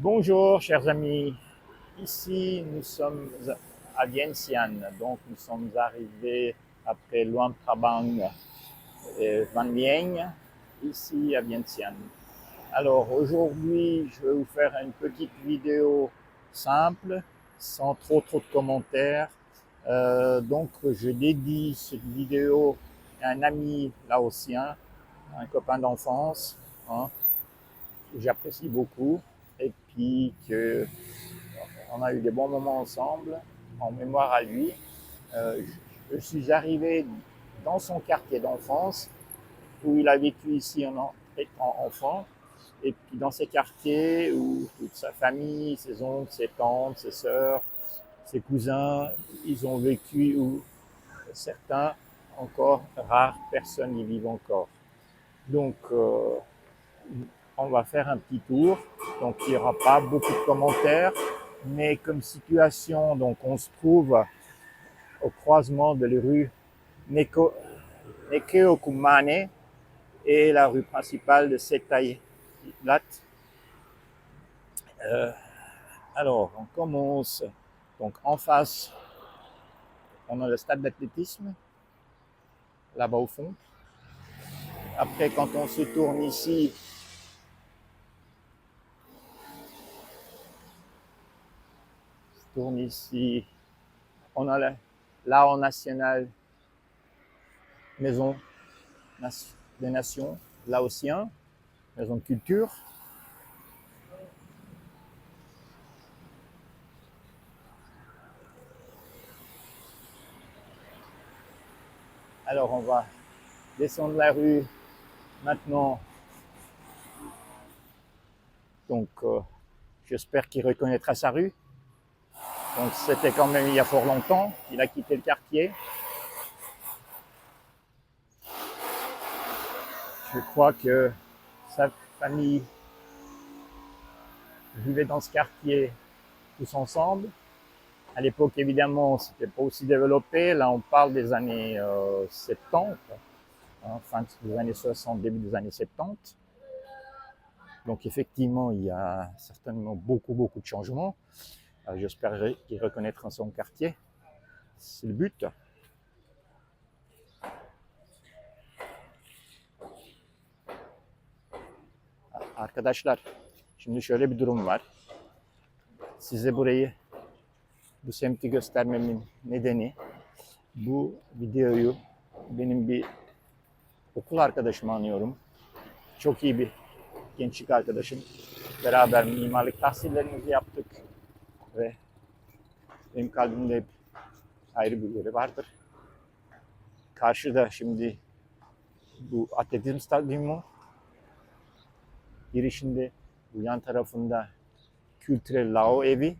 Bonjour chers amis, ici nous sommes à Vientiane, donc nous sommes arrivés après Luang Prabang et Van Vieng, ici à Vientiane. Alors aujourd'hui je vais vous faire une petite vidéo simple, sans trop de commentaires. Donc je dédie cette vidéo à un ami laotien, un copain d'enfance, hein, que j'apprécie beaucoup et puis que on a eu des bons moments ensemble, en mémoire à lui. Euh, je suis arrivé dans son quartier d'enfance, où il a vécu ici en étant enfant, et puis dans ces quartiers où toute sa famille, ses oncles, ses tantes, ses sœurs, ses cousins, ils ont vécu, où certains, encore rares personnes y vivent encore. Donc, on va faire un petit tour. Donc, il n'y aura pas beaucoup de commentaires, mais comme situation, donc on se trouve au croisement de la rue Nekeokumane et la rue principale de Setailat. Euh, alors, on commence. Donc, en face, on a le stade d'athlétisme, là-bas au fond. Après, quand on se tourne ici, on a l'art national, maison des nations laotiens, maison de culture. Alors, on va descendre la rue maintenant. Donc, j'espère qu'il reconnaîtra sa rue. Donc, c'était quand même il y a fort longtemps qu'il a quitté le quartier. Je crois que sa famille vivait dans ce quartier tous ensemble. À l'époque, évidemment, c'était pas aussi développé. Là, on parle des années 70, hein, fin des années 60, début des années 70. Donc, effectivement, il y a certainement beaucoup de changements. J'espère qu'il reconnaîtra son quartier. C'est le but. Arkadaşlar, şimdi şöyle bir durum var. Size bu semti göstermemin nedeni, bu videoyu benim bir okul arkadaşımı anıyorum. Çok iyi bir gençlik arkadaşım. Beraber mimarlık tahsillerimizi yaptık ve benim kalbimde hep ayrı bir yeri vardır. Karşıda şimdi bu atletizm stadyumu, girişinde bu yan tarafında Kültürel Lao Evi,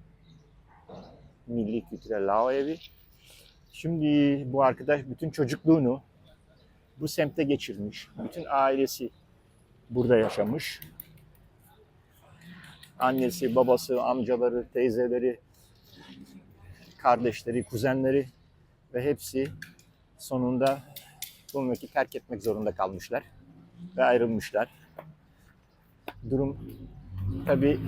Milli Kültürel Lao Evi. Şimdi bu arkadaş bütün çocukluğunu bu semtte geçirmiş. Bütün ailesi burada yaşamış. Annesi, babası, amcaları, teyzeleri, kardeşleri, kuzenleri ve hepsi sonunda bu memleketi terk etmek zorunda kalmışlar ve ayrılmışlar. Durum tabii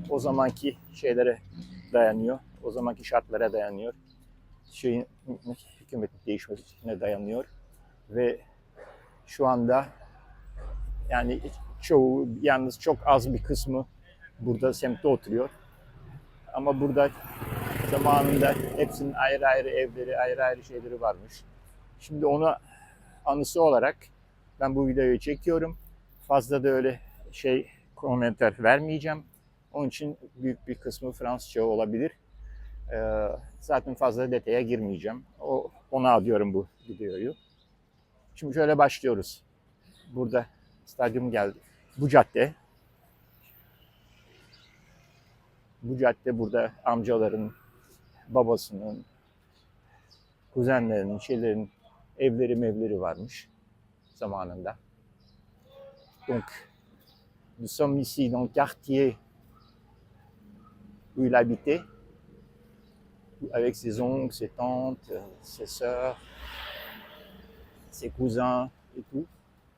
o zamanki şeylere dayanıyor, o zamanki şartlara dayanıyor. Hükümetin değişmesine dayanıyor ve şu anda yani çoğu, yalnız çok az bir kısmı burada semtte oturuyor. Ama burada zamanında hepsinin ayrı evleri, ayrı şeyleri varmış. Şimdi ona anısı olarak ben bu videoyu çekiyorum. Fazla da öyle komentar vermeyeceğim. Onun için büyük bir kısmı Fransızca olabilir. Zaten fazla detaya girmeyeceğim. Ona adıyorum bu videoyu. Şimdi şöyle başlıyoruz. Burada stadyum geldi. Bu cadde. Bu cadde burada amcaların, babasının, kuzenlerinin, evleri varmış zamanında. Donc, nous sommes ici dans le quartier où il habitait, avec ses oncles, ses tantes, ses sœurs, ses cousins et tout.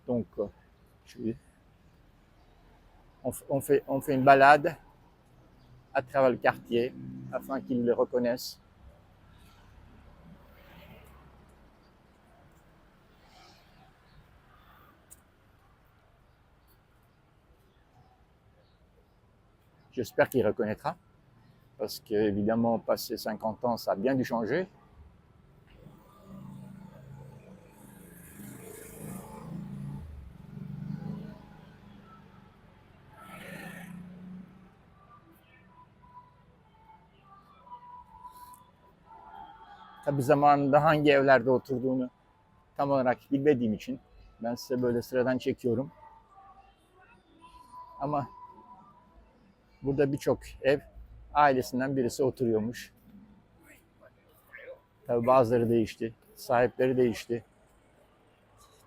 Donc, on fait une balade à travers le quartier afin qu'ils les reconnaissent. J'espère qu'il reconnaîtra, parce qu'évidemment, passé 50 ans, ça a bien dû changer. Tabii zamanında hangi evlerde oturduğunu tam olarak bilmediğim için ben size böyle sıradan çekiyorum. Ama burada birçok ev ailesinden birisi oturuyormuş. Tabii bazıları değişti, sahipleri değişti.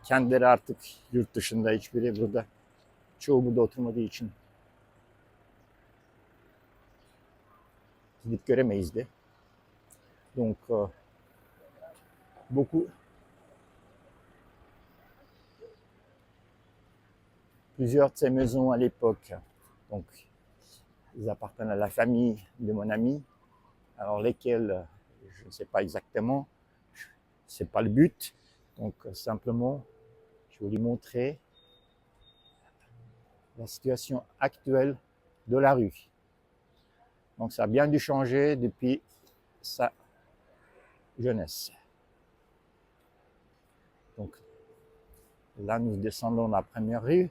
Kendileri artık yurt dışında, hiçbiri burada. Çoğu burada oturmadığı için gidip göremeyiz de. Donc, beaucoup, plusieurs de ces maisons à l'époque, donc, ils appartiennent à la famille de mon ami. Alors lesquels, je ne sais pas exactement, c'est pas le but. Donc simplement, je vais lui montrer la situation actuelle de la rue. Donc ça a bien dû changer depuis sa jeunesse. Donc là, nous descendons la première rue.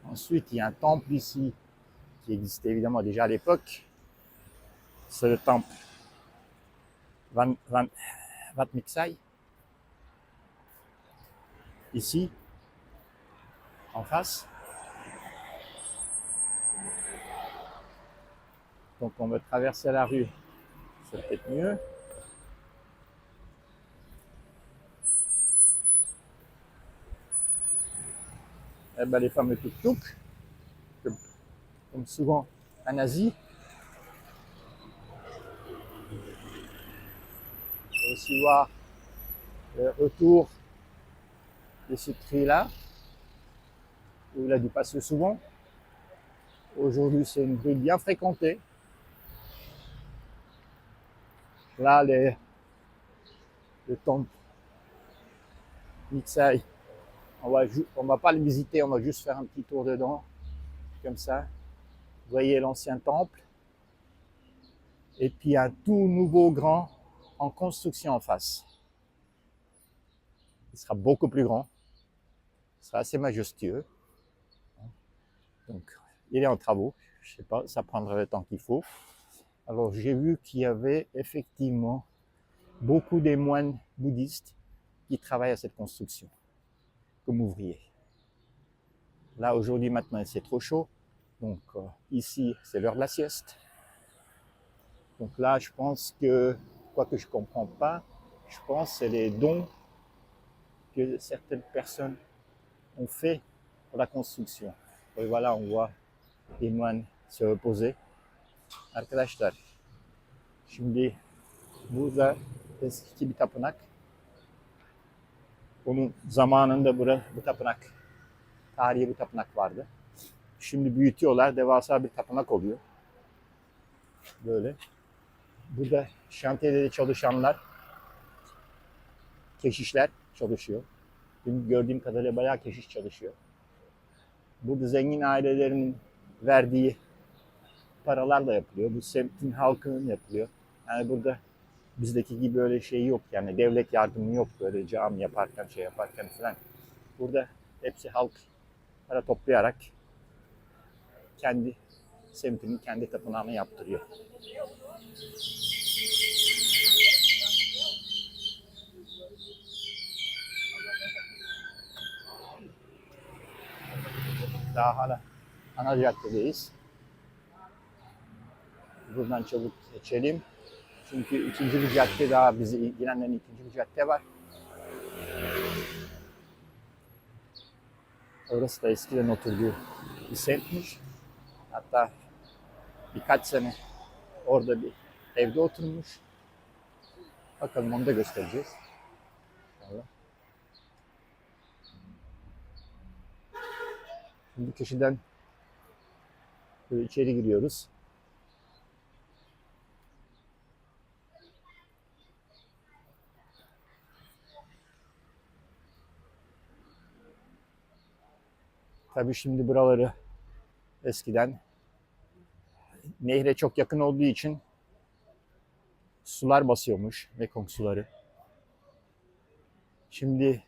Ensuite, il y a un temple ici qui existait évidemment déjà à l'époque. C'est le temple Wat Miksai. Ici, en face. Donc on va traverser la rue, c'est peut-être mieux. Eh ben, les fameux tuk-tuk, comme souvent en Asie. On peut aussi voir le retour de ce tri-là, où il a dû passer souvent. Aujourd'hui, c'est une rue bien fréquentée. Là, le temple Miksai, on va pas le visiter, on va juste faire un petit tour dedans, comme ça. Vous voyez l'ancien temple. Et puis un tout nouveau grand en construction en face. Il sera beaucoup plus grand. Il sera assez majestueux. Donc, il est en travaux. Je sais pas, ça prendra le temps qu'il faut. Alors, j'ai vu qu'il y avait effectivement beaucoup des moines bouddhistes qui travaillent à cette construction, comme ouvriers. Là, aujourd'hui, maintenant, c'est trop chaud. Donc, ici, c'est l'heure de la sieste. Donc là, je pense que, quoique je ne comprends pas, je pense que c'est les dons que certaines personnes ont fait pour la construction. Et voilà, on voit les moines se reposer. Arkadaşlar, şimdi burada eski bir tapınak. Onun zamanında bu tapınak, tarihi bir tapınak vardı. Şimdi büyütüyorlar, devasa bir tapınak oluyor. Böyle. Burada şantiyede çalışanlar, keşişler çalışıyor. Benim gördüğüm kadarıyla bayağı keşiş çalışıyor. Burada zengin ailelerinin verdiği paralarla yapılıyor. Bu semtin halkının yapılıyor. Yani burada bizdeki gibi öyle şey yok. Yani devlet yardımı yok böyle cami yaparken, şey yaparken falan. Burada hepsi halk para toplayarak kendi semtinin kendi tapınağını yaptırıyor. Daha hala ana caddedeyiz. Buradan çabuk geçelim. Çünkü ikinci bir cadde daha bizi ilgilendiren ikinci bir cadde var. Orası da eskiden oturduğu bir semtmiş. Hatta birkaç sene orada bir evde oturmuş. Bakalım onu da göstereceğiz. Şimdi köşeden böyle içeri giriyoruz. Tabii şimdi buraları eskiden nehre çok yakın olduğu için sular basıyormuş, Mekong suları. Şimdi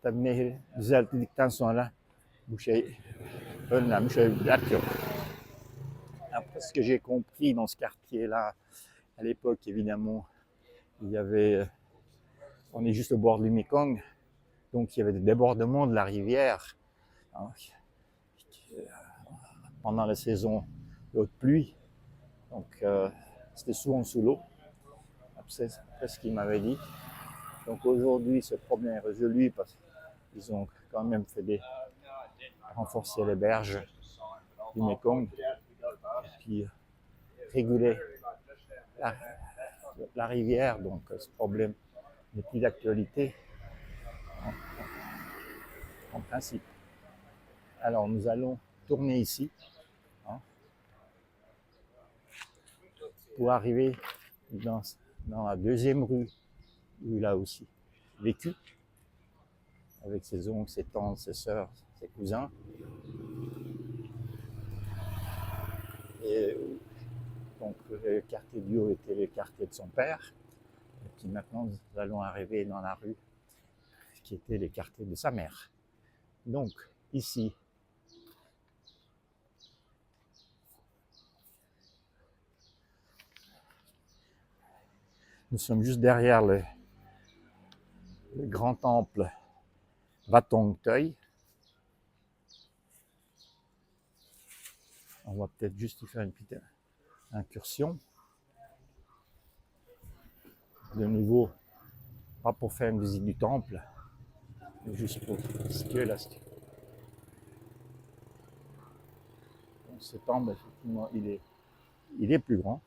tabii nehri düzeltildikten sonra bu şey önlenmiş, öyle bir dert yok. Après ce que j'ai compris dans ce quartier-là, à l'époque évidemment, il y avait, on est juste au bord du Mekong, donc il y avait des débordements de la rivière hein, pendant la saison de haute pluie, donc c'était souvent sous l'eau. C'est ce qu'il m'avait dit. Donc aujourd'hui, ce problème est résolu parce qu'ils ont quand même renforcer les berges du Mekong et puis réguler la, la rivière. Donc ce problème n'est plus d'actualité en principe. Alors nous allons tourner ici hein, pour arriver dans la deuxième rue où il a aussi vécu avec ses oncles, ses tantes, ses sœurs, ses cousins. Et donc le quartier du haut était le quartier de son père. Et puis maintenant nous allons arriver dans la rue qui était le quartier de sa mère. Donc ici, nous sommes juste derrière le grand temple Vatong Toi. On va peut-être juste y faire une petite incursion. De nouveau, pas pour faire une visite du temple, mais juste pour situer la statue. Ce temple, effectivement, il est plus grand.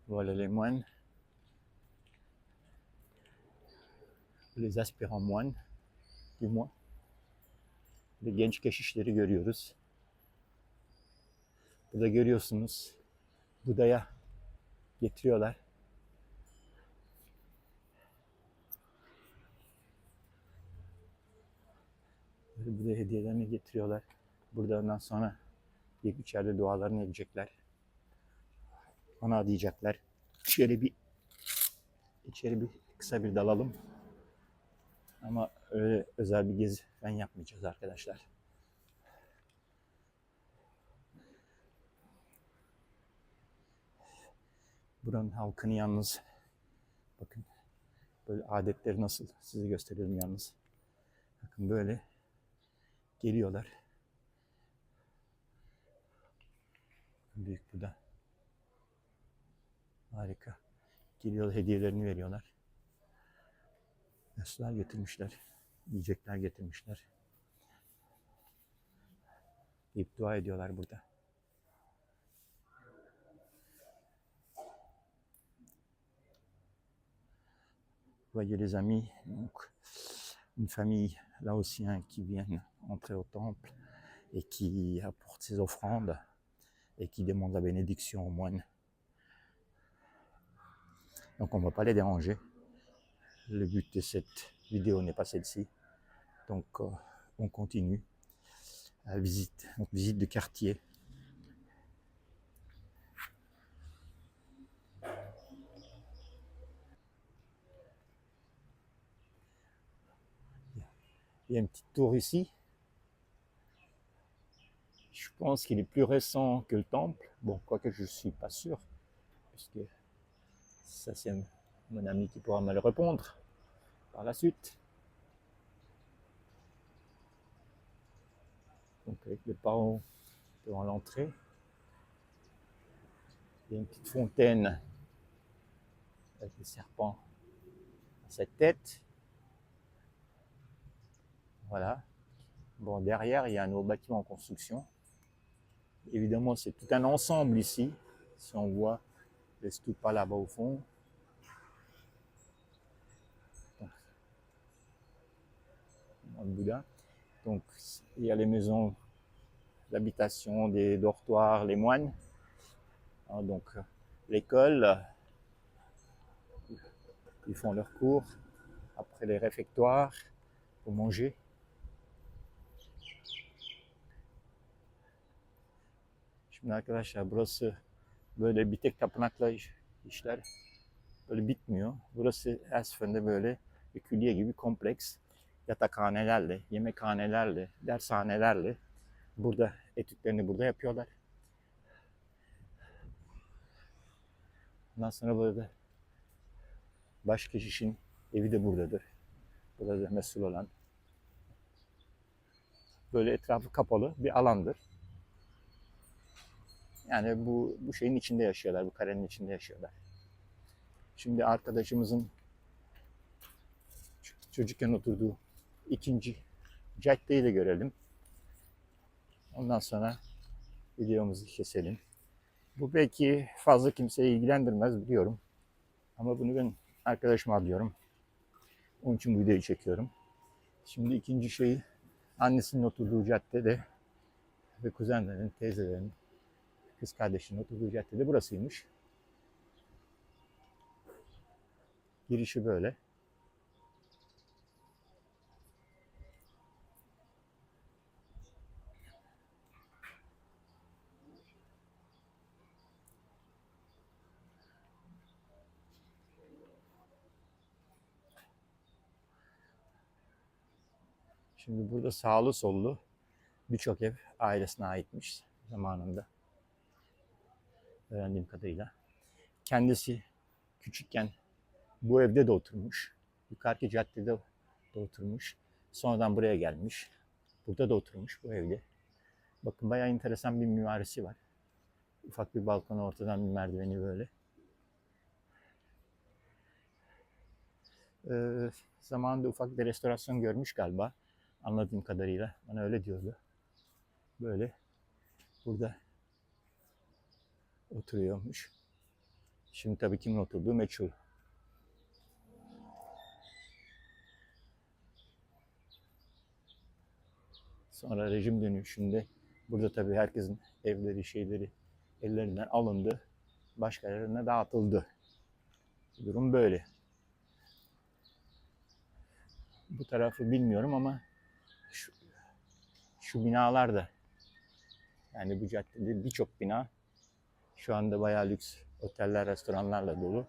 Voilà les moines, les aspirants moines, du moins. Ve genç keşişleri görüyoruz. Burada görüyorsunuz, Buda'ya getiriyorlar. Böyle Buda'ya hediyelerini getiriyorlar. Burada ondan sonra içeride dualarını edecekler. Ona diyecekler. İçeri bir kısa bir dalalım. Ama öyle özel bir gezi ben yapmayacağız arkadaşlar. Buranın halkını yalnız bakın böyle adetleri nasıl size gösterelim yalnız. Bakın böyle geliyorlar. Büyük Buda. Harika. Geliyorlar, hediyelerini veriyorlar. Nesler getirmişler. Yiyecekler getirmişler. Deyip dua ediyorlar burada. Voyez les amis, donc une famille laotienne qui viennent entrer au temple et qui apporte ses offrandes et qui demande la bénédiction aux moines. Donc on ne va pas les déranger. Le but de cette vidéo n'est pas celle-ci. Donc on continue à visite de quartier. Il y a une petite tour ici. Je pense qu'il est plus récent que le temple. Bon, quoique je ne suis pas sûr, puisque ça c'est mon ami qui pourra me le répondre par la suite. Donc avec les parents devant l'entrée, il y a une petite fontaine avec des serpents à cette tête. Voilà. Bon, derrière, il y a un nouveau bâtiment en construction. Évidemment, c'est tout un ensemble ici. Si on voit les stupas là-bas au fond. Donc, dans le Bouddha. Donc, il y a les maisons d'habitation, des dortoirs, les moines. Donc, l'école, ils font leurs cours. Après les réfectoires, pour manger. Şimdi arkadaşlar burası böyle bir tek tapınakla işler böyle bitmiyor. Burası her seferinde böyle bir külliye gibi kompleks. Yatakhanelerle, yemekhanelerle, dershanelerle burada etütlerini burada yapıyorlar. Ondan sonra burada başkeşişin evi de buradadır. Burada mesul olan. Böyle etrafı kapalı bir alandır. Yani bu şeyin içinde yaşıyorlar, bu karenin içinde yaşıyorlar. Şimdi arkadaşımızın çocukken oturduğu ikinci caddeyi de görelim. Ondan sonra videomuzu keselim. Bu belki fazla kimseyi ilgilendirmez biliyorum. Ama bunu ben arkadaşıma diyorum. Onun için bu videoyu çekiyorum. Şimdi ikinci şeyi annesinin oturduğu caddede ve kuzenlerin, teyzelerin, kız kardeşinin oturduğu caddede burasıymış. Girişi böyle. Şimdi burada sağlı sollu birçok ev ailesine aitmiş zamanında. Öğrendiğim kadarıyla. Kendisi küçükken bu evde de oturmuş. Yukarıki caddede de oturmuş. Sonradan buraya gelmiş. Burada da oturmuş bu evde. Bakın bayağı enteresan bir mimarisi var. Ufak bir balkon, ortadan bir merdiveni böyle. Zamanında ufak bir restorasyon görmüş galiba. Anladığım kadarıyla. Bana öyle diyordu. Böyle burada oturuyormuş. Şimdi tabii kimin oturduğu meçhul. Sonra rejim dönüşünde burada tabii herkesin evleri, şeyleri ellerinden alındı. Başka yerlerine dağıtıldı. Durum böyle. Bu tarafı bilmiyorum ama şu binalar da, yani bu caddede birçok bina şu anda bayağı lüks oteller, restoranlarla dolu.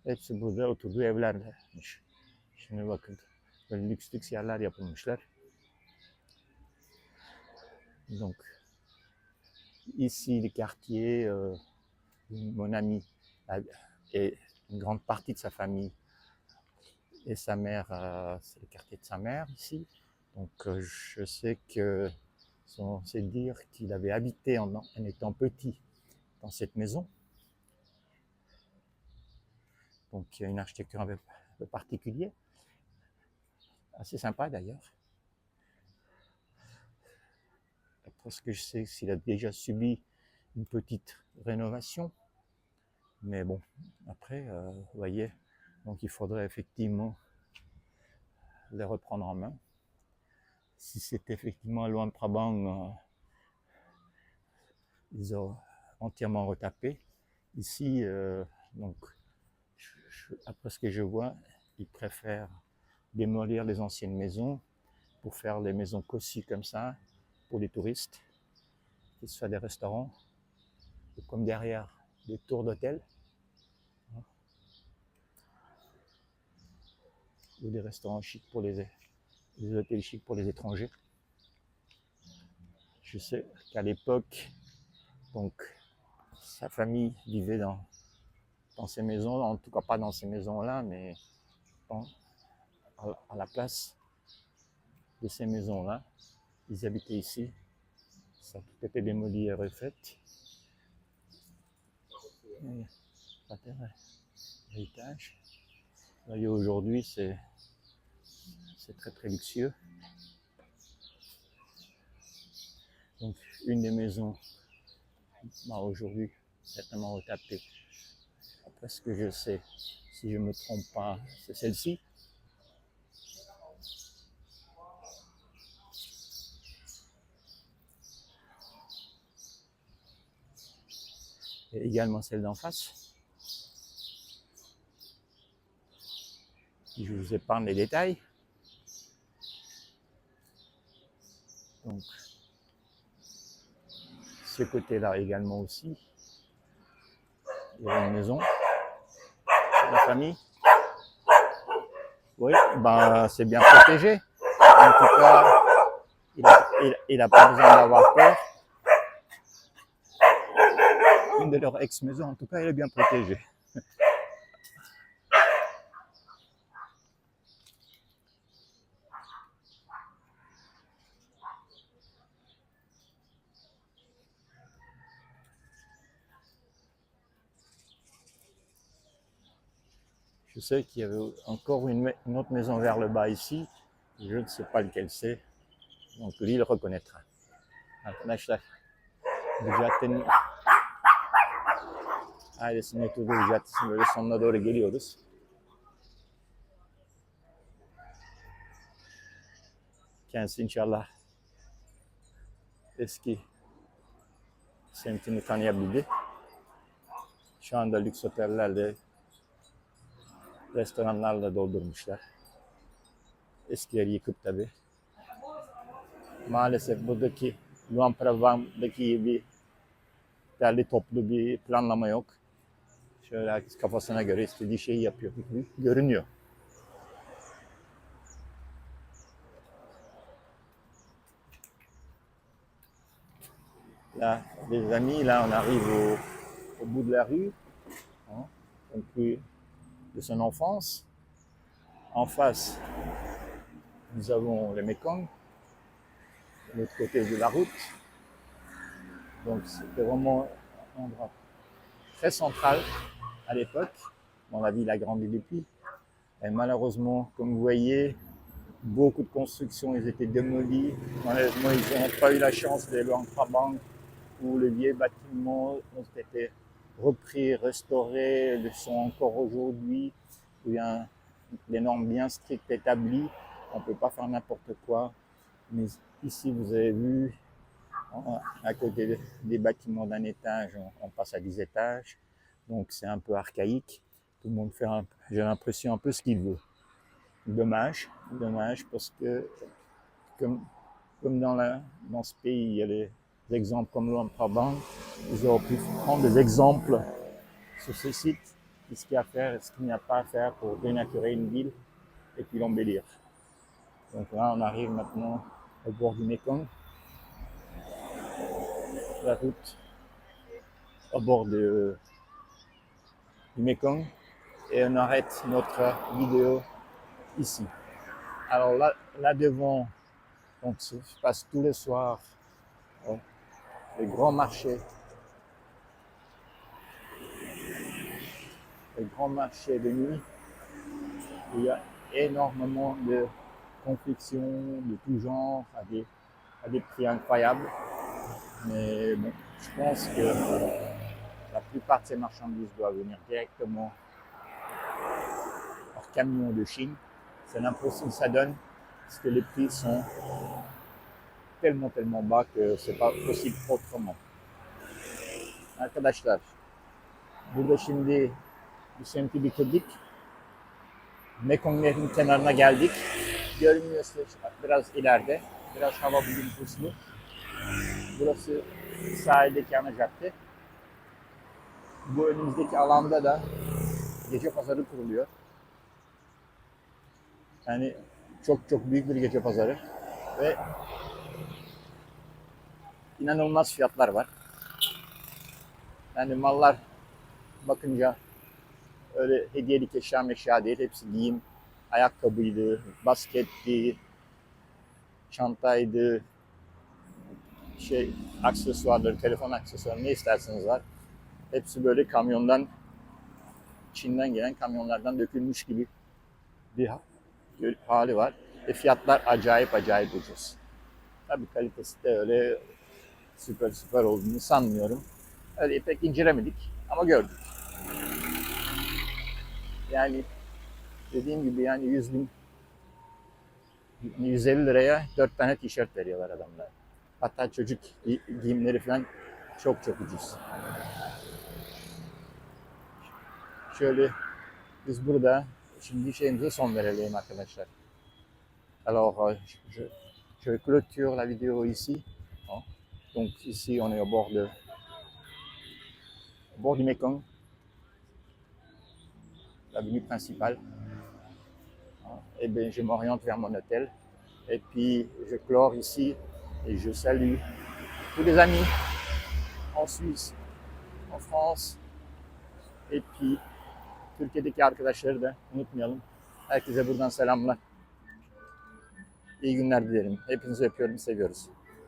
Hepsi burada oturduğu evlermiş. Şimdi bakın böyle lüks yerler yapılmışlar. Donc ici le quartier, mon ami et une grande partie de sa famille et sa mère, c'est le quartier de sa mère ici. Donc je sais que c'est dire qu'il avait habité en étant petit dans cette maison. Donc il y a une architecture un peu particulière, assez sympa d'ailleurs. Après ce que je sais, s'il a déjà subi une petite rénovation. Mais bon, après, vous voyez, donc il faudrait effectivement les reprendre en main. Si c'est effectivement Luang Prabang, ils ont entièrement retapé. Ici, donc, après ce que je vois, ils préfèrent démolir les anciennes maisons pour faire les maisons cossues comme ça, pour les touristes, que ce soit des restaurants, ou comme derrière, des tours d'hôtel, ou des restaurants chics pour les hôtels chics pour les étrangers. Je sais qu'à l'époque, donc, sa famille vivait dans dans ces maisons, en tout cas pas dans ces maisons-là, mais à la place de ces maisons-là. Ils habitaient ici. Ça a tout été démoli et refait. La terre, héritage. Voyez, aujourd'hui, c'est très très luxueux. Donc, une des maisons aujourd'hui certainement retapée. Après ce que je sais, si je ne me trompe pas, c'est celle-ci. Et également celle d'en face. Je vous épargne les détails. Donc, ce côté-là également aussi. Il y a une maison, la famille. Oui, ben, c'est bien protégé. En tout cas, il n'a pas besoin d'avoir peur. Une de leurs ex-maisons, en tout cas, elle est bien protégée. Je sais qu'il y avait encore une autre maison vers le bas ici. Je ne sais pas lequel c'est. Donc lui, il reconnaîtra. Arkadaşlar, bu caddenin ailesinin oturduğu bir caddesinin böyle sonuna doğru geliyoruz. Kendisi inşallah eski semtini tanıyabildi. Şu anda lüks otellerle, restoranlarla doldurmuşlar. Eskileri yıkıp tabii. Maalesef buradaki Luang Prabang'daki gibi derli toplu bir planlama yok. Şöyle herkes kafasına göre istediği şeyi yapıyor. Görünüyor. Là, les amis, là, on arrive au bout de la rue, hein, donc rue de son enfance. En face, nous avons le Mekong, de l'autre côté de la route. Donc, c'était vraiment un endroit très central à l'époque. Bon, la ville a grandi depuis. Et malheureusement, comme vous voyez, beaucoup de constructions, ils étaient démolis. Malheureusement, ils n'ont pas eu la chance de Luang Prabang, où les vieux bâtiments ont été repris, restaurés, le sont encore aujourd'hui, où il y a des normes bien strictes établies. On ne peut pas faire n'importe quoi. Mais ici, vous avez vu, à côté des bâtiments d'un étage, on passe à 10 étages. Donc c'est un peu archaïque. Tout le monde fait, j'ai l'impression, un peu ce qu'il veut. Dommage parce que comme dans ce pays, il y a les exemples comme Luang Prabang, ils auraient pu prendre des exemples sur ce site, ce qu'il y a à faire et ce qu'il n'y a pas à faire pour dénaturer une ville et puis l'embellir. Donc là, on arrive maintenant au bord du Mekong, la route au bord du Mekong, et on arrête notre vidéo ici. Alors là devant, donc je passe tous les soirs le grand marché de nuit, où il y a énormément de confections de tout genre à des prix incroyables. Mais bon, je pense que la plupart de ces marchandises doivent venir directement par camion de Chine. C'est l'impression que ça donne, parce que les prix sont tellement bas que c'est pas possible autrement. Arkadaşlar, burada şimdi bu semti bitirdik. Mekong Nehri'nin kenarına geldik. Görünüyor biraz ileride. Biraz hava bugün puslu. Burası sahildeki ana cadde. Bu önümüzdeki alanda da gece pazarı kuruluyor. Yani çok büyük bir gece pazarı ve inanılmaz fiyatlar var. Yani mallar bakınca öyle hediyelik eşya meşya değil. Hepsi giyim, ayakkabıydı, basketti, çantaydı, aksesuarları, telefon aksesuarı ne isterseniz var. Hepsi böyle kamyondan, Çin'den gelen kamyonlardan dökülmüş gibi bir hali var. Ve fiyatlar acayip acayip ucuz. Tabii kalitesi de öyle süper olduğunu sanmıyorum. Öyle pek incelemedik ama gördük. Yani dediğim gibi yani 150 liraya 4 tane tişört veriyorlar adamlar. Hatta çocuk giyimleri falan çok ucuz. Şöyle biz burada şimdi şeyimize son verelim arkadaşlar. Alors, je clôture la vidéo ici. Donc ici, on est au bord du Mekong, l'avenue principale. Et bien, je m'oriente vers mon hôtel. Et puis, je clore ici et je salue tous les amis en Suisse, en France. Et puis, Türkiye'deki arkadaşları da unutmayalım. Herkese buradan selamlar. İyi günler dilerim. Hepinizi öpüyorum, seviyoruz.